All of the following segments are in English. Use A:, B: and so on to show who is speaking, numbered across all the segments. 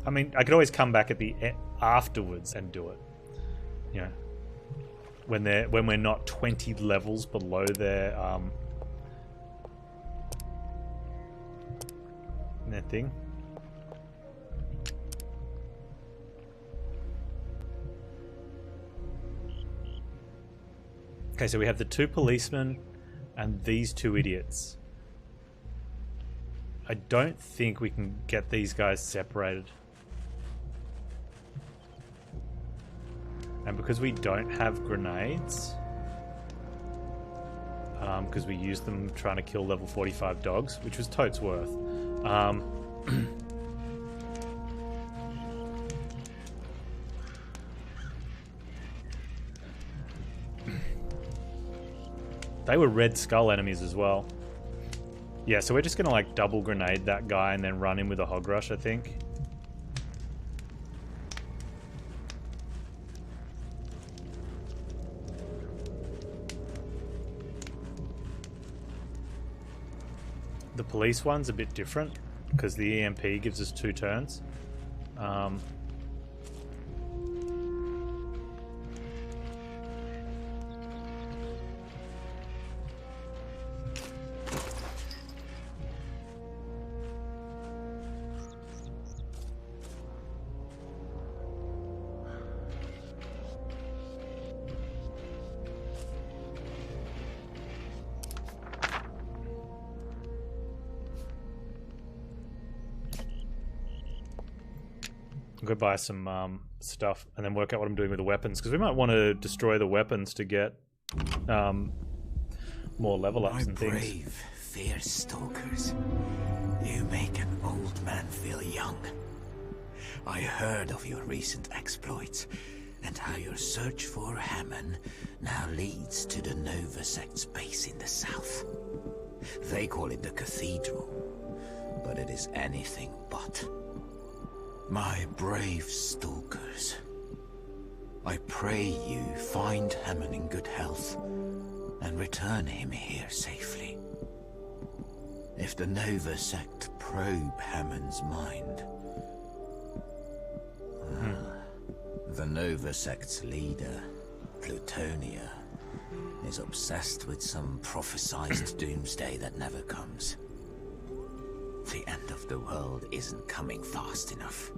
A: I mean, I could always come back at the afterwards and do it. You know, when we're not 20 levels below their thing. Okay, so we have the 2 policemen and these 2 idiots. I don't think we can get these guys separated. And because we don't have grenades, because we used them trying to kill level 45 dogs, which was totes worth. They were Red Skull enemies as well. Yeah, so we're just gonna like double grenade that guy and then run in with a hog rush, I think. The police one's a bit different because the EMP gives us 2 turns. Go buy some stuff and then work out what I'm doing with the weapons, because we might want to destroy the weapons to get more level ups and things.
B: Brave, fierce stalkers, you make an old man feel young. I heard of your recent exploits and how your search for HITMAN now leads to the Nova sect's base in the south. They call it the Cathedral, but it is anything but. My brave stalkers, I pray you find HITMAN in good health and return him here safely. If the Nova sect probe HITMAN's mind, the Nova sect's leader, Plutonia, is obsessed with some prophesized doomsday that never comes. The end of the world isn't coming fast enough.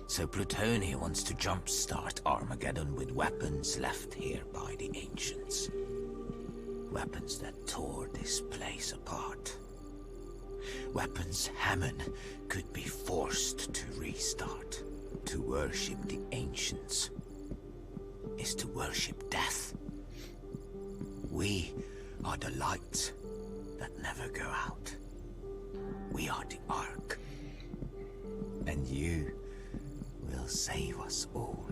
B: So Plutonia wants to jumpstart Armageddon with weapons left here by the ancients. Weapons that tore this place apart. Weapons HITMAN could be forced to restart. To worship the ancients is to worship death. We are the lights that never go out. We are the Ark. And you will save us all.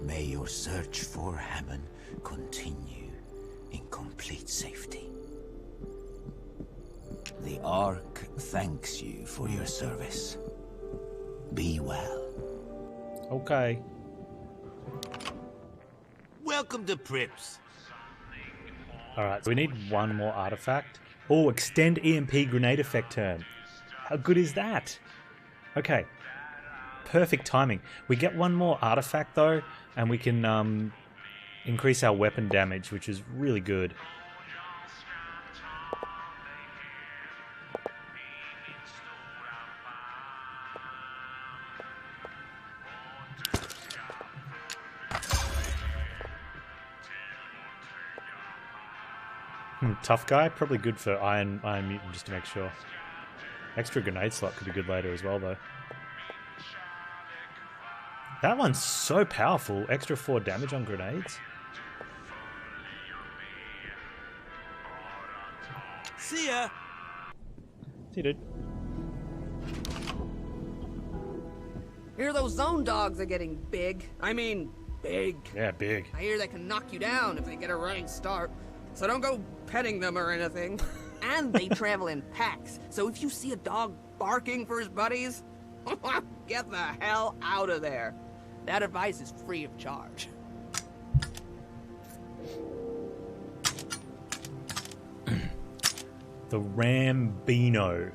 B: May your search for HITMAN continue in complete safety. The Ark thanks you for your service. Be well.
A: Okay.
C: Welcome to Prips.
A: Alright, so we need 1 more artifact. Oh, extend EMP grenade effect turn. How good is that? Okay. Perfect timing. We get 1 more artifact though, and we can increase our weapon damage, which is really good. Tough guy, probably good for Iron Mutant just to make sure. Extra grenade slot could be good later as well though. That one's so powerful, extra 4 damage on grenades.
C: See ya.
A: See you, dude.
D: Hear those zone dogs are getting big. I mean, big.
A: Yeah, big.
D: I hear they can knock you down if they get a running start. So don't go petting them or anything. And they travel in packs. So if you see a dog barking for his buddies, get the hell out of there. That advice is free of charge.
A: The Rambino.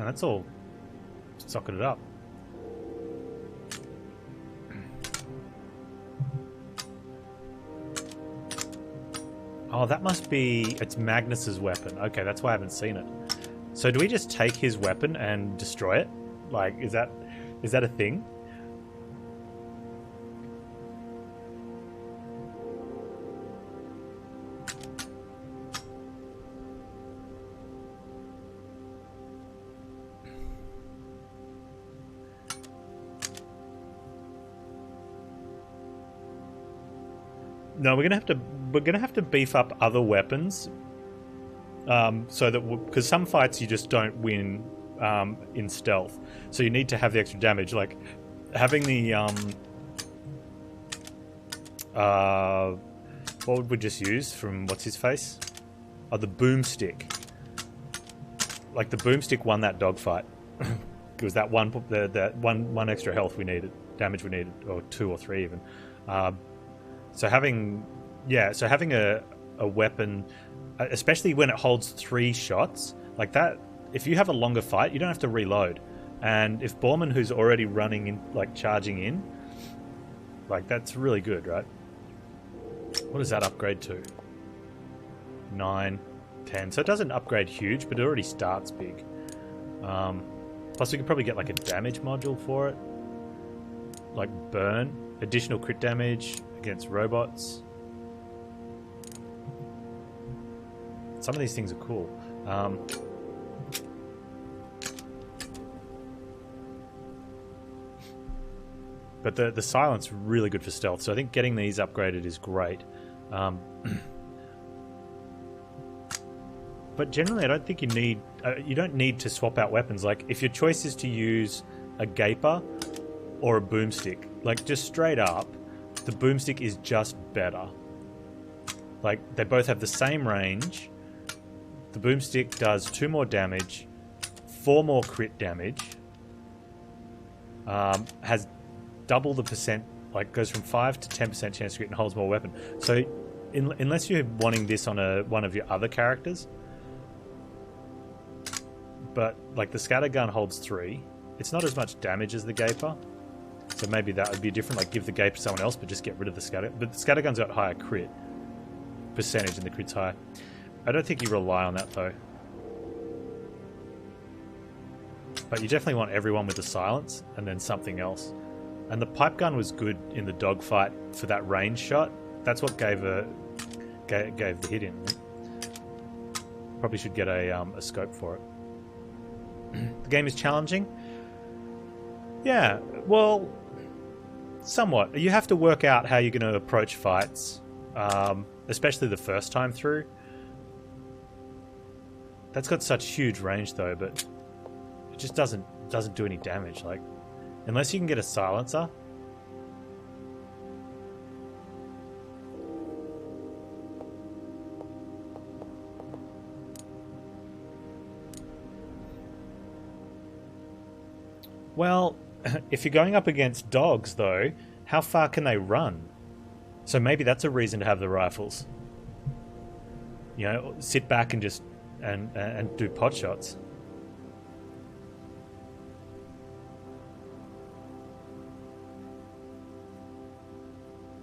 A: And that's all socketed up. Oh, that must be... It's Magnus's weapon. Okay, that's why I haven't seen it. So do we just take his weapon and destroy it? Like, is that a thing? No, we're gonna have to beef up other weapons, so that because some fights you just don't win in stealth, so you need to have the extra damage. Like having the what would we just use from what's his face? Oh, the boomstick. Like the boomstick won that dogfight. It was that one extra health we needed, damage we needed, or 2 or 3 even. So having a weapon, especially when it holds 3 shots, like that, if you have a longer fight, you don't have to reload. And if Borman, who's already running in, like charging in, like that's really good, right? What does that upgrade to? 9, 10. So it doesn't upgrade huge, but it already starts big. Plus we could probably get like a damage module for it. Like burn, additional crit damage against robots. Some of these things are cool. But the silence really good for stealth, so I think getting these upgraded is great. But generally, I don't think you don't need to swap out weapons. Like if your choice is to use a gaper or a boomstick, like just straight up, the boomstick is just better. Like they both have the same range. The boomstick does 2 more damage, 4 more crit damage. Has double the percent, like goes from 5 to 10% chance to crit and holds more weapon. So unless you're wanting this on one of your other characters, but like the scattergun holds 3. It's not as much damage as the gaper. So maybe that would be different, like give the gape to someone else, but just get rid of the scatter. But the scattergun's got higher crit percentage and the crit's higher. I don't think you rely on that though. But you definitely want everyone with the silence and then something else. And the pipe gun was good in the dogfight for that range shot. That's what gave the hit in. Probably should get a scope for it. The game is challenging. Yeah, well, somewhat. You have to work out how you're going to approach fights, especially the first time through. That's got such huge range though, but it just doesn't do any damage. Like, unless you can get a silencer. Well, if you're going up against dogs, though, how far can they run? So maybe that's a reason to have the rifles. You know, sit back and just and do pot shots.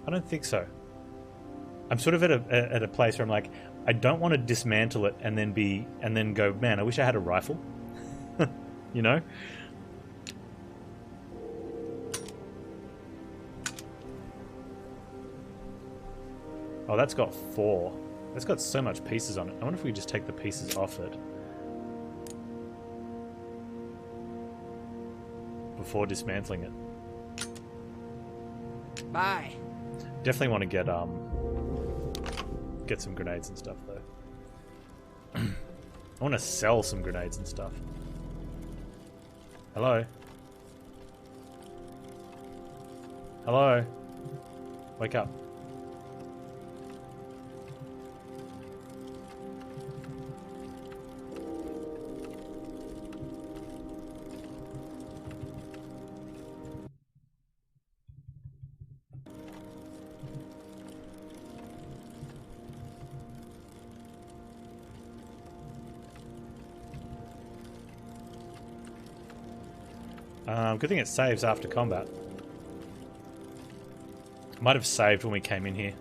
A: I don't think so. I'm sort of at a place where I'm like, I don't want to dismantle it and then go, man, I wish I had a rifle. You know? Oh, that's got 4. That's got so much pieces on it. I wonder if we could just take the pieces off it before dismantling it.
D: Bye.
A: Definitely want to get some grenades and stuff though. I want to sell some grenades and stuff. Hello? Hello? Wake up. Good thing it saves after combat. Might have saved when we came in here.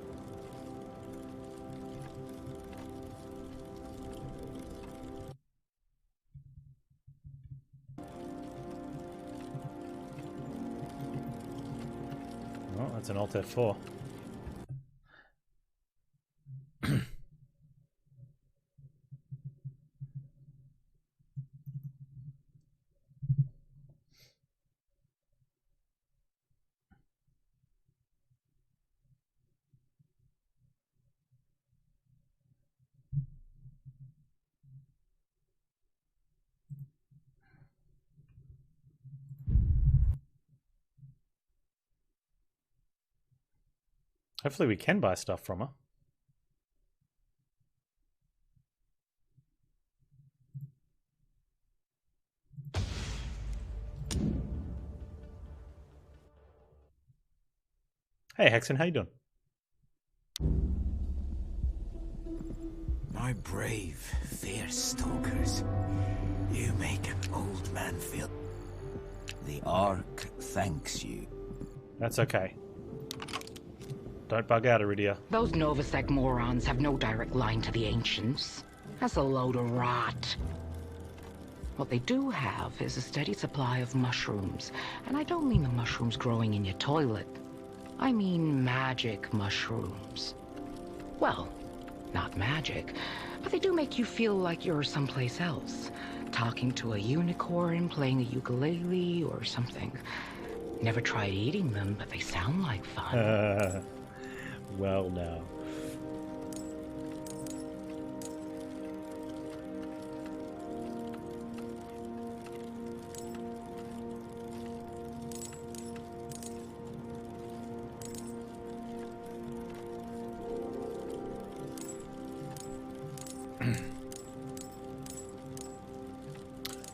A: Oh, that's an Alt F4. Hopefully we can buy stuff from her. Hey Hexen, how you doing?
B: My brave, fierce stalkers. You make an old man feel... The Ark thanks you.
A: That's okay. Don't bug out, Iridia.
E: Those Novasec morons have no direct line to the Ancients. That's a load of rot. What they do have is a steady supply of mushrooms. And I don't mean the mushrooms growing in your toilet. I mean magic mushrooms. Well, not magic, but they do make you feel like you're someplace else. Talking to a unicorn, playing a ukulele, or something. Never tried eating them, but they sound like fun.
A: Well now.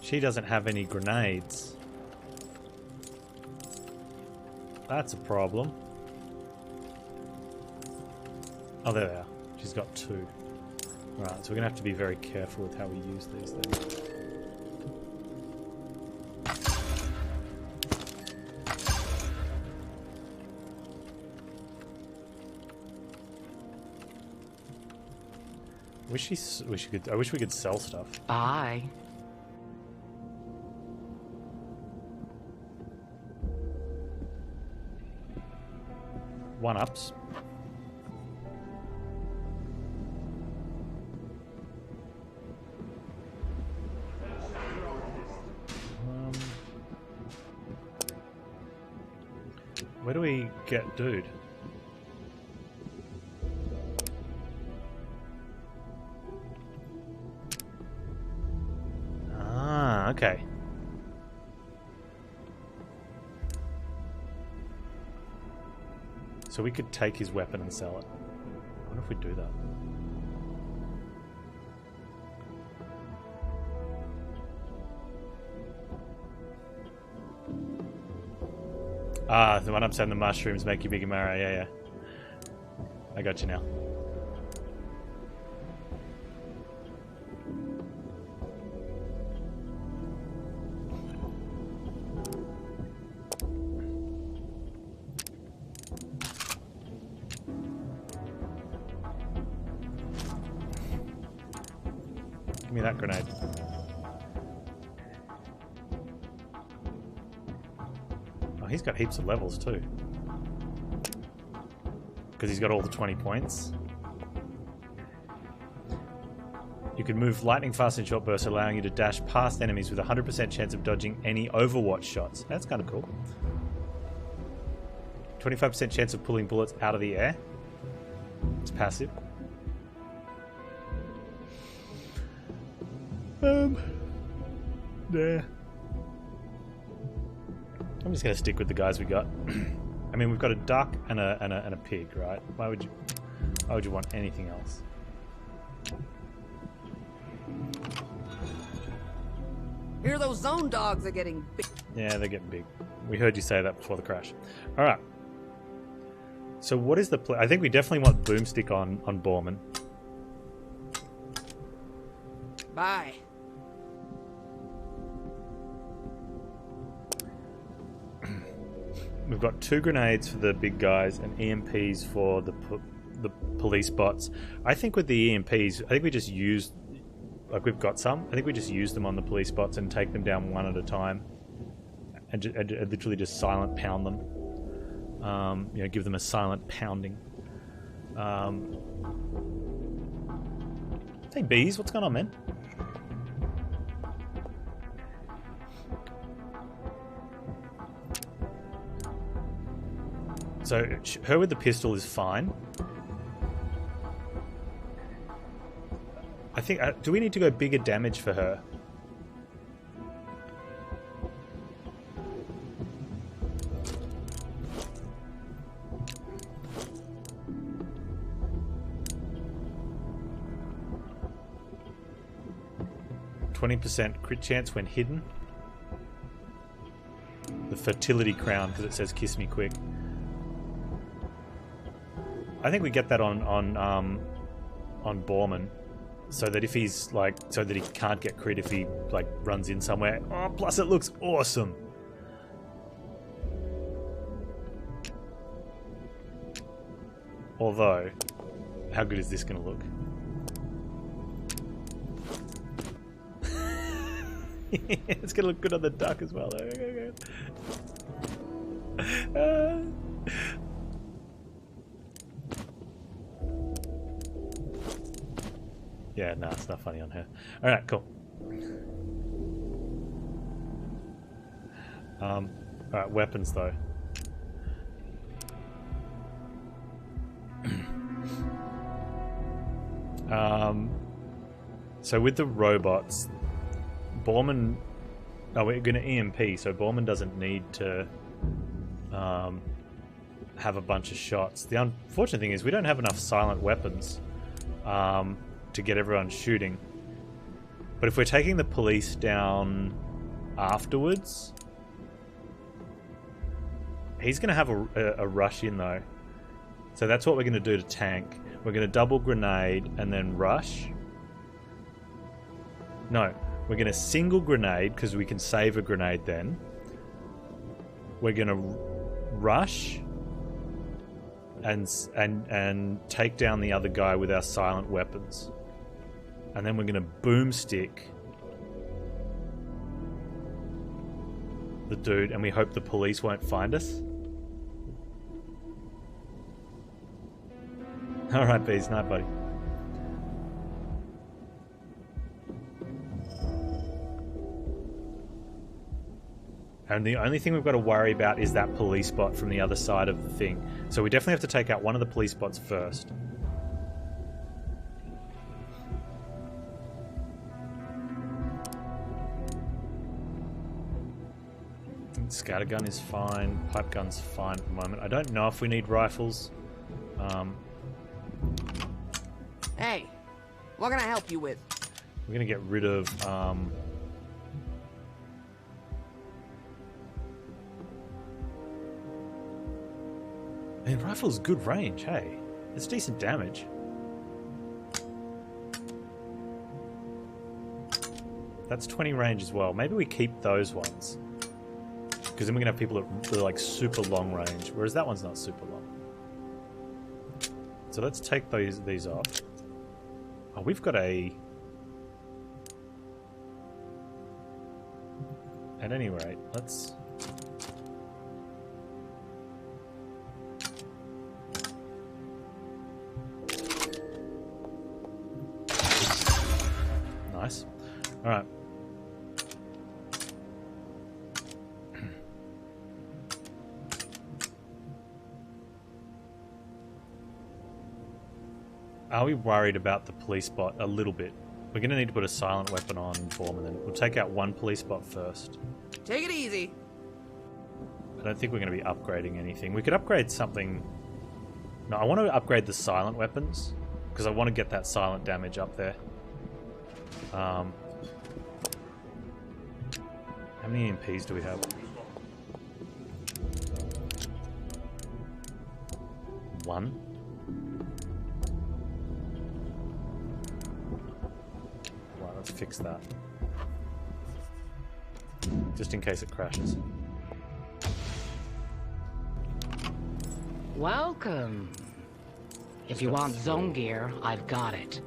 A: She doesn't have any grenades. That's a problem. Oh, there they are. She's got 2. Right, so we're going to have to be very careful with how we use these things. I wish we could sell stuff.
E: Bye.
A: One-ups. Where do we get dude? Ah, okay. So we could take his weapon and sell it. I wonder if we'd do that. Ah, the one I'm saying the mushrooms make you bigger, Mara. Yeah, yeah. I got you now. Give me that grenade. He's got heaps of levels too. Because he's got all the 20 points. You can move lightning fast in short bursts, allowing you to dash past enemies with a 100% chance of dodging any Overwatch shots. That's kind of cool. 25% chance of pulling bullets out of the air. It's passive. Yeah. I'm just gonna stick with the guys we got. I mean, we've got a duck and a pig, right? Why would you want anything else?
D: Here those zone dogs are getting big.
A: Yeah, they're getting big. We heard you say that before the crash. All right. So what is the I think we definitely want Boomstick on Borman.
D: Bye.
A: we've got 2 grenades for the big guys and EMPs for the police bots. I think with the EMPs, I think we just use, like we've got some, I think we just use them on the police bots and take them down one at a time. And literally just silent pound them. You know, give them a silent pounding. Hey bees, what's going on, man? So her with the pistol is fine. I think, do we need to go bigger damage for her? %, crit chance when hidden. The fertility crown, because it says "kiss me quick." I think we get that on Borman, so that if he's like, so that he can't get crit if he like runs in somewhere. Oh, plus it looks awesome. Although, how good is this going to look? It's gonna look good on the duck as well. Yeah, no, it's not funny on her. Alright, cool. Alright, weapons though. So with the robots, Borman... Oh, we're going to EMP, so Borman doesn't need to have a bunch of shots. The unfortunate thing is we don't have enough silent weapons to get everyone shooting. But if we're taking the police down afterwards, he's going to have a rush in though. So that's what we're going to do to tank. We're going to double grenade and then rush. No. We're going to single grenade, because we can save a grenade then. We're going to rush and take down the other guy with our silent weapons. And then we're going to boomstick the dude, and we hope the police won't find us. Alright, bees, night, buddy. And the only thing we've got to worry about is that police bot from the other side of the thing. So we definitely have to take out one of the police bots first. Scattergun is fine. Pipe gun's fine at the moment. I don't know if we need rifles.
D: Hey, what can I help you with?
A: We're going to get rid of... Man, rifle's good range, hey? It's decent damage. That's 20 range as well. Maybe we keep those ones. Because then we're going to have people that are like super long range, whereas that one's not super long. So let's take these off. Oh, we've got a... At any rate, let's... Nice. Alright. Are we worried about the police bot? A little bit. We're going to need to put a silent weapon on Form, and then we'll take out one police bot first.
D: Take it easy.
A: I don't think we're going to be upgrading anything. We could upgrade something... No, I want to upgrade the silent weapons, because I want to get that silent damage up there. How many EMPs do we have? One. Right, let's fix that. Just in case it crashes.
E: Welcome. If you want zone gear, I've got it.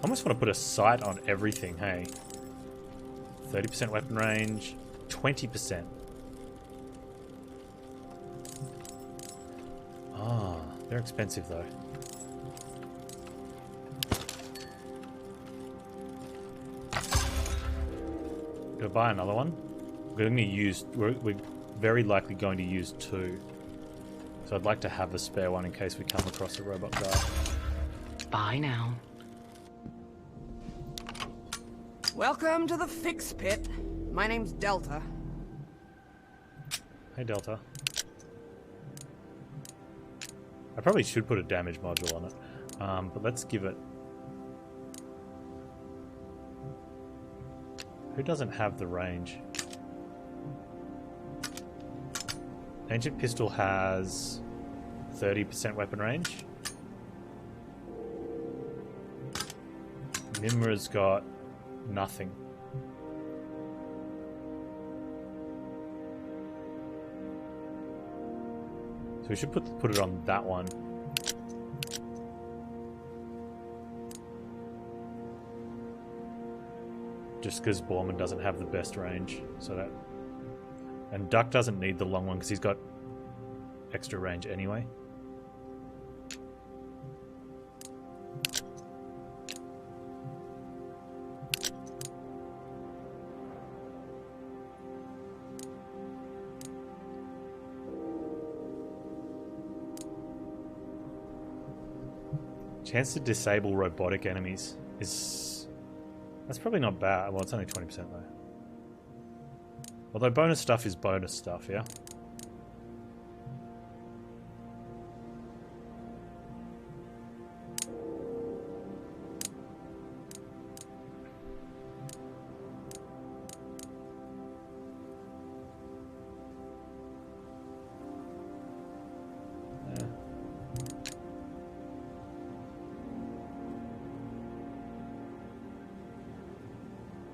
A: I almost want to put a sight on everything, hey? 30% weapon range, 20%. Ah, they're expensive though. Go buy another one. We're going to use. We're very likely going to use 2. So I'd like to have a spare one in case we come across a robot guy.
E: Bye now.
D: Welcome to the Fix Pit. My name's Delta.
A: Hey Delta. I probably should put a damage module on it, but let's give it... Who doesn't have the range? Ancient Pistol has 30% weapon range. Mimra's got nothing. So we should put it on that one. Just because Borman doesn't have the best range, so that... And Duck doesn't need the long one because he's got extra range anyway. Chance to disable robotic enemies is... That's probably not bad. Well, it's only 20% though. Although bonus stuff is bonus stuff, yeah?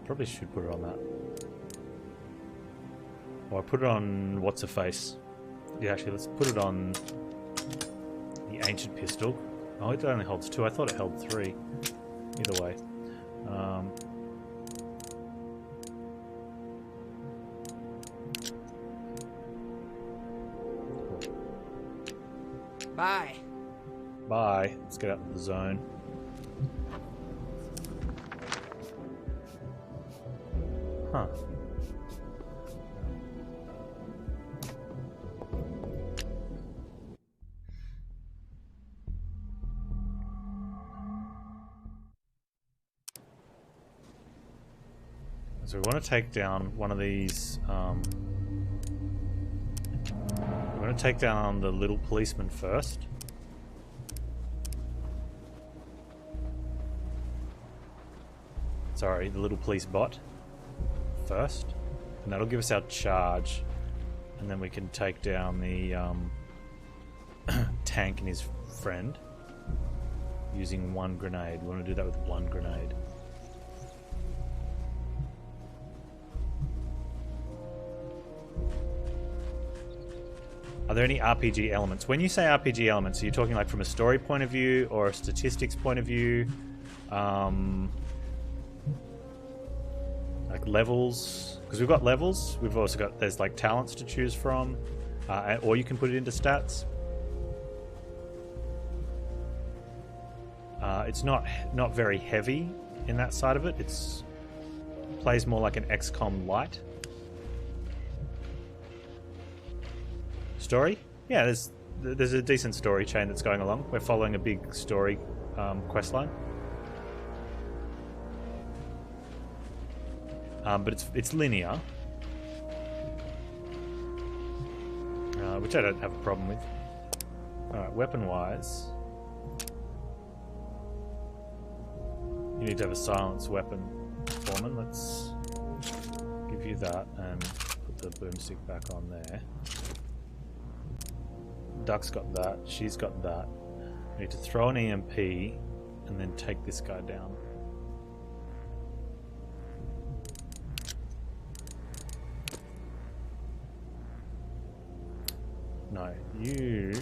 A: Probably should put it on that. Or I put it on what's her face. Yeah, actually, let's put it on the Ancient Pistol. Oh, it only holds 2. I thought it held 3. Either way.
D: Bye.
A: Bye. Let's get out of the zone. Huh. So we want to take down one of these. We want to take down the little policeman first. Sorry, the little police bot first, and that'll give us our charge, and then we can take down the tank and his friend using 1 grenade. We want to do that with 1 grenade. Are there any RPG elements? When you say RPG elements, are you talking like from a story point of view or a statistics point of view? Like levels? Because we've got levels. We've also got, there's like talents to choose from. Or you can put it into stats. It's not very heavy in that side of it. It's plays more like an XCOM light. Story? Yeah, there's a decent story chain that's going along. We're following a big story quest line. But it's linear, which I don't have a problem with. Alright, weapon-wise, you need to have a silenced weapon, Foreman. Let's give you that and put the boomstick back on there. Duck's got that, she's got that. We need to throw an EMP and then take this guy down. No, you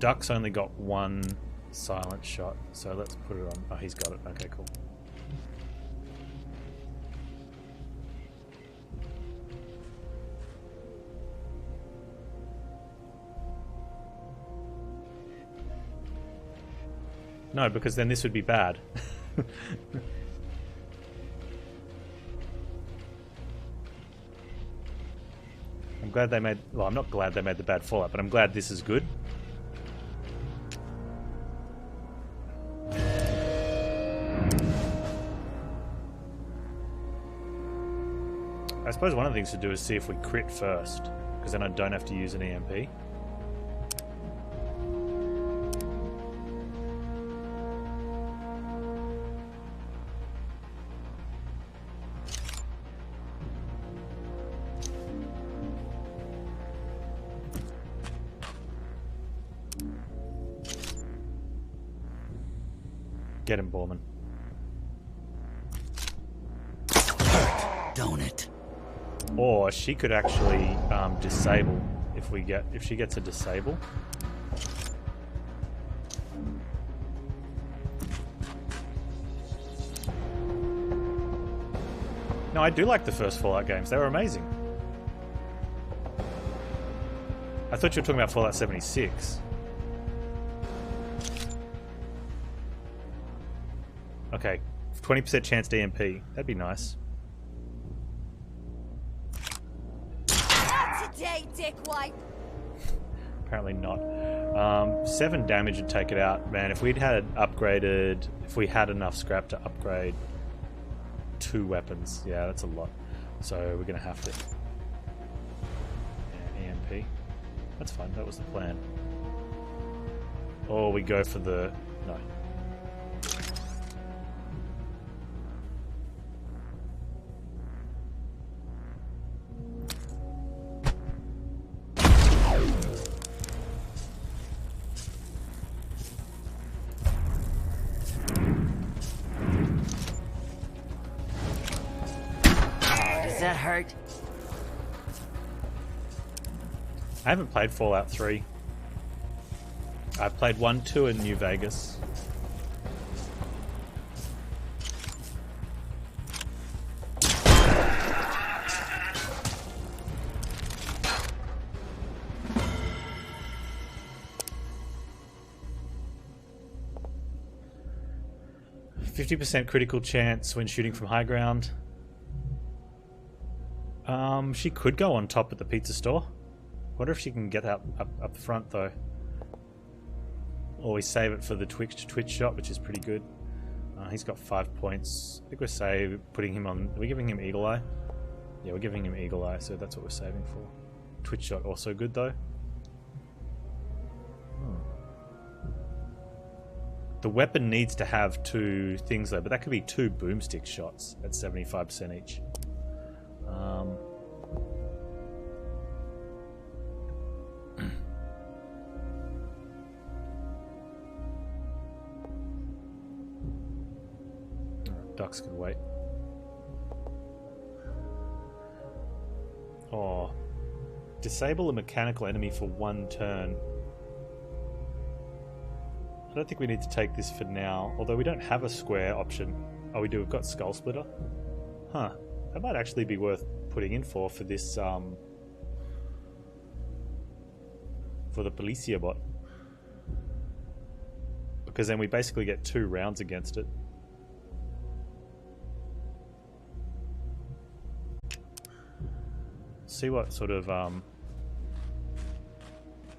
A: Duck's only got one silent shot, so let's put it on. Oh, he's got it. Okay, cool. No, because then this would be bad. I'm glad they made... Well, I'm not glad they made the bad Fallout, but I'm glad this is good. I suppose one of the things to do is see if we crit first, because then I don't have to use an EMP. Get him, Borman.
B: Don't it?
A: Or she could actually disable if she gets a disable. No, I do like the first Fallout games. They were amazing. I thought you were talking about Fallout 76. Okay, 20% chance to EMP. That'd be nice.
F: Not today, dickwipe.
A: Apparently not. 7 damage would take it out. Man, if we'd had upgraded... If we had enough scrap to upgrade 2 weapons. Yeah, that's a lot. So we're going to have to... Yeah, EMP. That's fine. That was the plan. Or we go for the... No.
F: Does that hurt?
A: I haven't played Fallout 3. I played 1, 2 in New Vegas. %50 critical chance when shooting from high ground. She could go on top at the pizza store. Wonder if she can get up the front though. Or we save it for the Twitch shot, which is pretty good. He's got 5 points. I think we're putting him on. Are we giving him Eagle Eye? Yeah, we're giving him Eagle Eye, so that's what we're saving for. Twitch shot also good though. The weapon needs to have 2 things though, but that could be 2 boomstick shots at 75% each. Ducks can wait. Oh. Disable a mechanical enemy for 1 turn. I don't think we need to take this for now, although we don't have a square option. Oh, we do. We've got Skull Splitter. Huh. That might actually be worth putting in for this, for the Policia bot. Because then we basically get 2 rounds against it. See what sort of